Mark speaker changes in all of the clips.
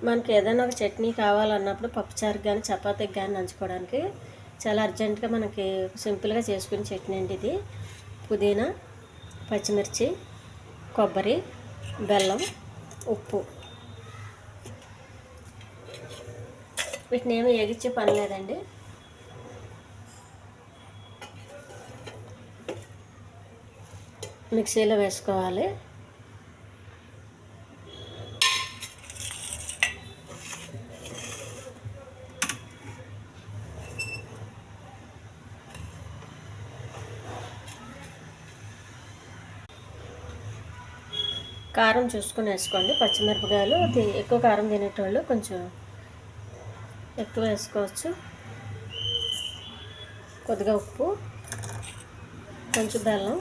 Speaker 1: మనకి ఏదైనా ఒక చట్నీ కావాలన్నప్పుడు పప్పుచారుకి కానీ చపాతీకి కానీ నంచుకోవడానికి చాలా అర్జెంటుగా మనకి సింపుల్గా చేసుకునే చట్నీ అండి ఇది. పుదీనా, పచ్చిమిర్చి, కొబ్బరి, బెల్లం, ఉప్పు, వీటిని ఏమి ఏగిచ్చే పని లేదండి. మిక్సీలో వేసుకోవాలి. కారం చూసుకుని వేసుకోండి. పచ్చిమిరపకాయలు ఎక్కువ కారం తినేటోళ్ళు కొంచెం ఎక్కువ వేసుకోవచ్చు. కొద్దిగా ఉప్పు, కొంచెం బెల్లం,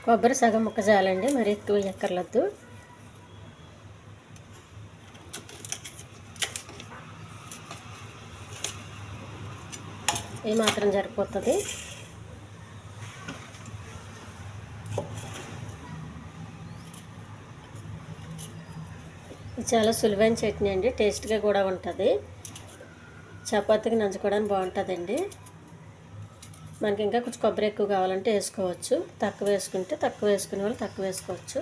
Speaker 1: కొబ్బరి సగం ముక్క చాలండి, మరి ఎక్కువ ఎక్కర్లొద్దు. ఈ మాత్రం సరిపోతుంది. ఇది చాలా సులువైన చట్నీ అండి, టేస్ట్గా కూడా ఉంటుంది. చపాతీకి నంచుకోవడానికి బాగుంటుందండి. మనకి ఇంకా కొంచెం కొబ్బరి ఎక్కువ కావాలంటే వేసుకోవచ్చు, తక్కువ వేసుకుంటే తక్కువ వేసుకునే వాళ్ళు తక్కువ వేసుకోవచ్చు.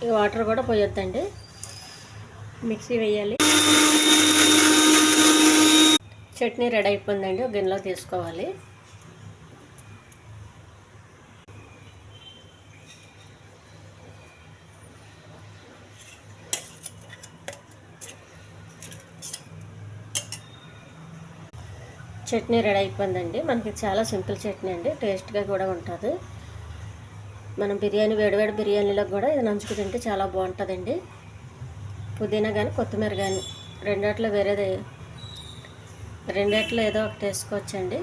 Speaker 1: ఈ వాటర్ కూడా పోయొద్దండి, మిక్సీ వేయాలి. చట్నీ రెడీ అయిపోయిందండి, ఒక గిన్నెలో తీసుకోవాలి. చట్నీ రెడీ అయిపోయిందండి. మనకి చాలా సింపుల్ చట్నీ అండి, టేస్ట్గా కూడా ఉంటుంది. మనం వేడివేడి బిర్యానీలో కూడా ఇది నంచుకు తింటే చాలా బాగుంటుందండి. పుదీనా కానీ కొత్తిమీర కానీ రెండిట్లో ఏదో ఒకటి వేసుకోవచ్చండి.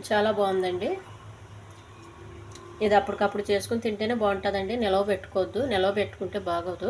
Speaker 1: చాలా బాగుందండి. ఇది అప్పటికప్పుడు చేసుకుని తింటేనే బాగుంటుందండి, నిలవ పెట్టుకోవద్దు, నిలవ పెట్టుకుంటే బాగోదు.